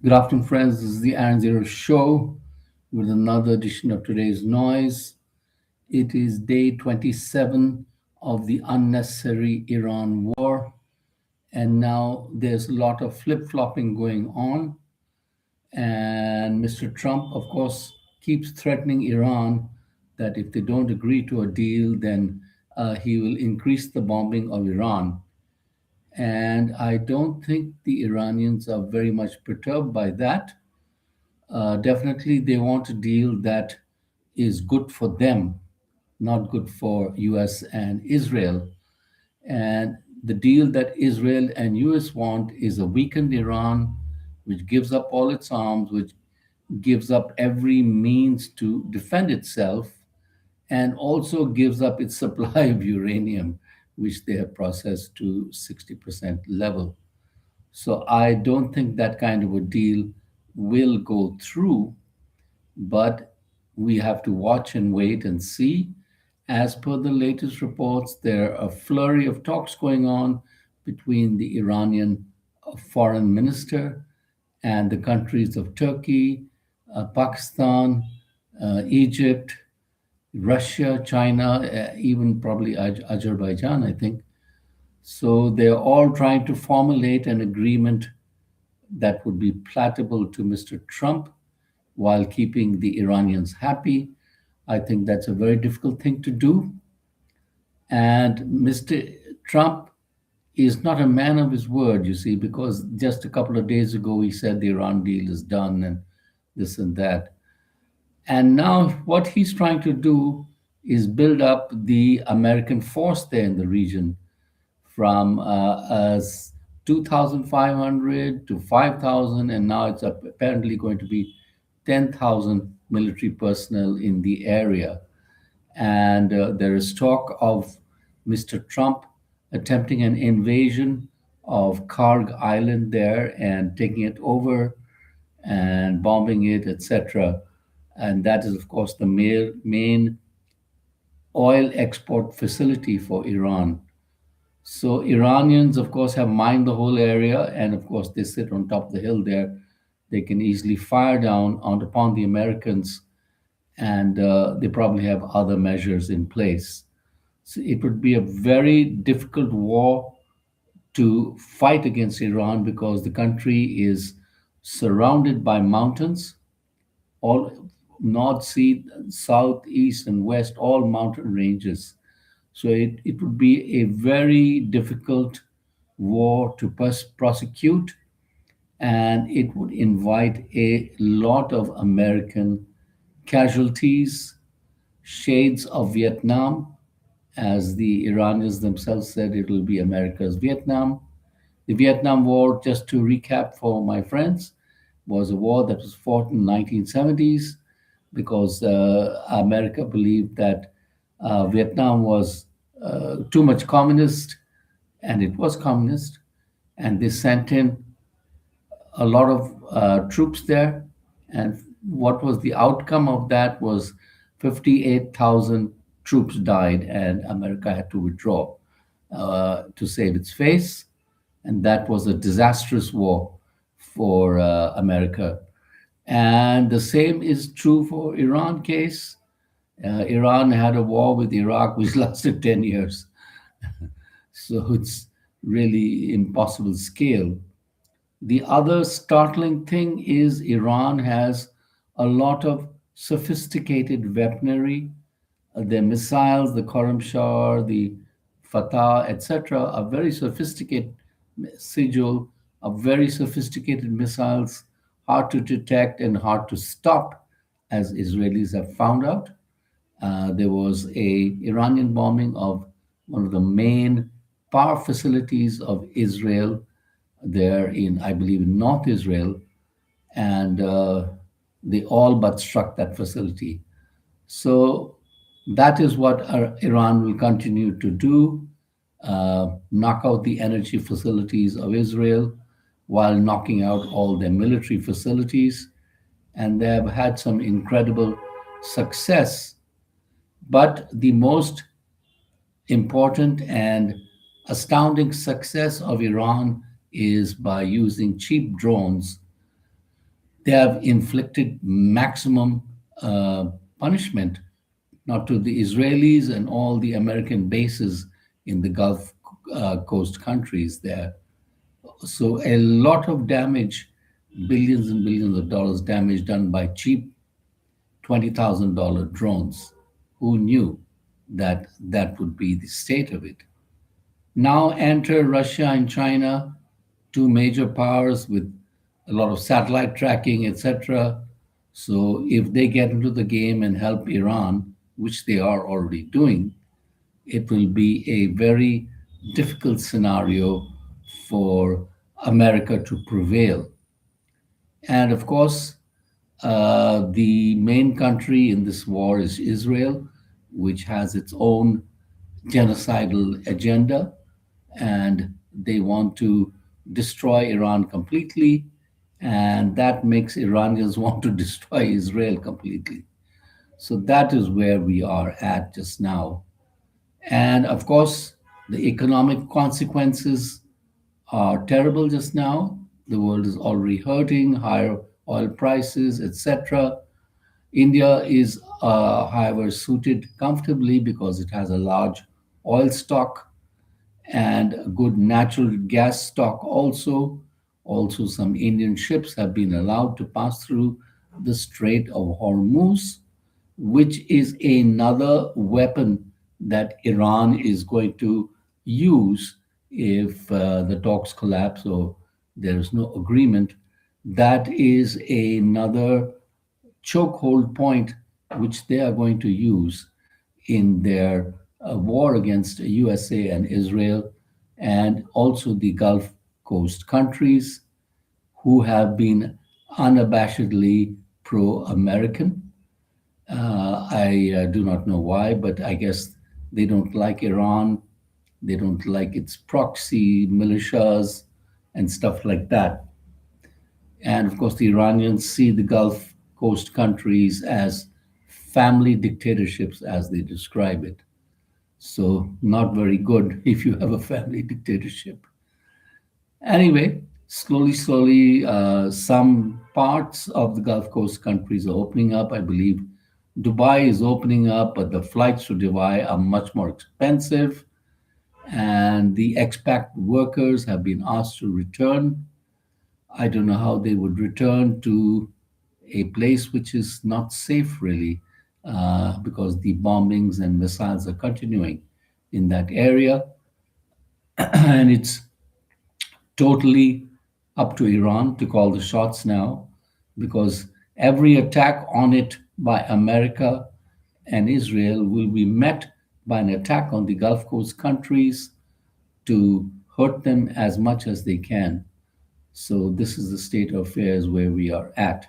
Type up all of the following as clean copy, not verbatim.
Good afternoon, friends. This is the aaronzero show with another edition of Today's Noise. It is day 27 of the unnecessary Iran war, and now there's a lot of flip flopping going on. And Mr. Trump, of course, keeps threatening Iran that if they don't agree to a deal, then he will increase the bombing of Iran. And I don't think the Iranians are very much perturbed by that. Definitely, they want a deal that is good for them, not good for US and Israel. And the deal that Israel and US want is a weakened Iran, which gives up all its arms, which gives up every means to defend itself, and also gives up its supply of uranium, which they have processed to 60% level. So I don't think that kind of a deal will go through, but we have to watch and wait and see. As per the latest reports, there are a flurry of talks going on between the Iranian foreign minister and the countries of Turkey, Pakistan, Egypt, Russia, China, even probably Azerbaijan, I think. So they're all trying to formulate an agreement that would be palatable to Mr. Trump while keeping the Iranians happy. I think that's a very difficult thing to do. And Mr. Trump is not a man of his word, you see, because just a couple of days ago he said the Iran deal is done and this and that. And now what he's trying to do is build up the American force there in the region from 2,500 to 5,000, and now it's apparently going to be 10,000 military personnel in the area. And there is talk of Mr. Trump attempting an invasion of Karg Island there and taking it over and bombing it, etc. And that is, of course, the main oil export facility for Iran. So Iranians, of course, have mined the whole area, and of course, they sit on top of the hill there. They can easily fire down upon the Americans, and they probably have other measures in place. So it would be a very difficult war to fight against Iran because the country is surrounded by mountains, all north, south, east, and west, all mountain ranges. So it would be a very difficult war to prosecute, and it would invite a lot of American casualties, shades of Vietnam. As the Iranians themselves said, it will be America's Vietnam. The Vietnam War, just to recap for my friends, was a war that was fought in the 1970s because America believed that Vietnam was too much communist, and it was communist, and they sent in a lot of troops there. And what was the outcome of that was 58,000 troops died, and America had to withdraw to save its face. And that was a disastrous war for America. And the same is true for Iran case. Iran had a war with Iraq which lasted 10 years. So it's really impossible scale. The other startling thing is Iran has a lot of sophisticated weaponry. Their missiles, the Khorramshahr, the Fatah, etc., are very sophisticated. Sigil are very sophisticated missiles, hard to detect and hard to stop, as Israelis have found out. There was a Iranian bombing of one of the main power facilities of Israel there in, I believe, in North Israel, and they all but struck that facility. So that is what Iran will continue to do, knock out the energy facilities of Israel while knocking out all their military facilities. And they have had some incredible success. But the most important and astounding success of Iran is by using cheap drones They have inflicted maximum uh, punishment, not to the Israelis and all the American bases in the Gulf Coast countries there. So a lot of damage, billions and billions of dollars damage done by cheap $20,000 drones. Who knew that that would be the state of it? Now enter Russia and China, two major powers with a lot of satellite tracking, etc. So if they get into the game and help Iran, which they are already doing, it will be a very difficult scenario for America to prevail. And of course, the main country in this war is Israel, which has its own genocidal agenda, and they want to destroy Iran completely, and that makes Iranians want to destroy Israel completely. So that is where we are at just now. And of course, the economic consequences are terrible just now. The world is already hurting, higher oil prices, etc. India is, however, suited comfortably because it has a large oil stock and a good natural gas stock also. Also, some Indian ships have been allowed to pass through the Strait of Hormuz, which is another weapon that Iran is going to use if the talks collapse or there is no agreement. That is another chokehold point which they are going to use in their war against USA and Israel, and also the Gulf Coast countries who have been unabashedly pro American. I do not know why, but I guess they don't like Iran. They don't like its proxy militias and stuff like that. And of course, the Iranians see the Gulf Coast countries as family dictatorships, as they describe it. So, not very good if you have a family dictatorship. Anyway, slowly, some parts of the Gulf Coast countries are opening up. I believe Dubai is opening up, but the flights to Dubai are much more expensive, and the expat workers have been asked to return. I don't know how they would return to a place which is not safe, really, because the bombings and missiles are continuing in that area. And it's totally up to Iran to call the shots now, because every attack on it by America and Israel will be met by an attack on the Gulf Coast countries to hurt them as much as they can. So, this is the state of affairs where we are at.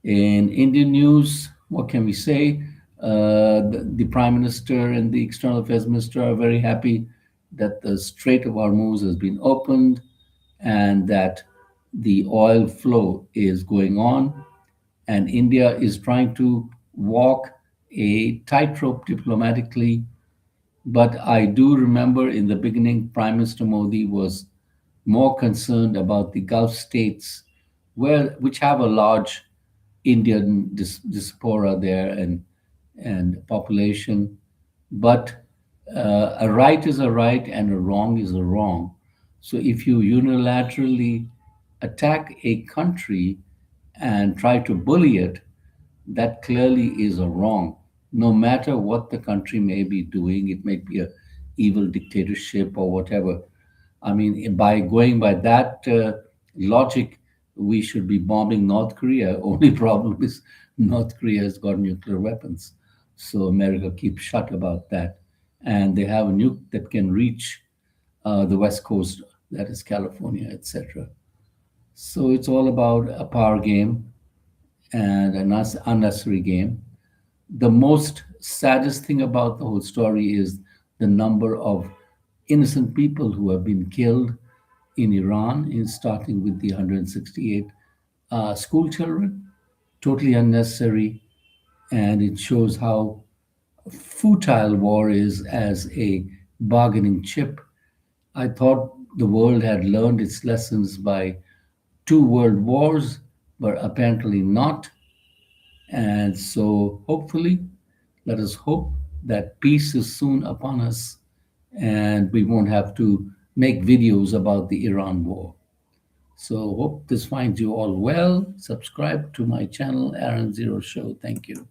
In Indian news, what can we say? The Prime Minister and the External Affairs Minister are very happy that the Strait of Hormuz has been opened and that the oil flow is going on. And India is trying to walk a tightrope diplomatically. But I do remember in the beginning, Prime Minister Modi was more concerned about the Gulf states, which have a large Indian diaspora there and population. But a right is a right and a wrong is a wrong. So if you unilaterally attack a country and try to bully it, that clearly is a wrong. No matter what the country may be doing, it may be a evil dictatorship or whatever. I mean, by going by that logic, we should be bombing North Korea. Only problem is North Korea has got nuclear weapons, so America keeps shut about that, and they have a nuke that can reach the west coast, that is California, etc. So it's all about a power game and an unnecessary game. The most saddest thing about the whole story is the number of innocent people who have been killed in Iran, starting with the 168 school children. Totally unnecessary, and it shows how futile war is as a bargaining chip. I thought the world had learned its lessons by two world wars, but apparently not. And so, hopefully, let us hope that peace is soon upon us and we won't have to make videos about the Iran war. So, hope this finds you all well. Subscribe to my channel, Aaron Zero Show. Thank you.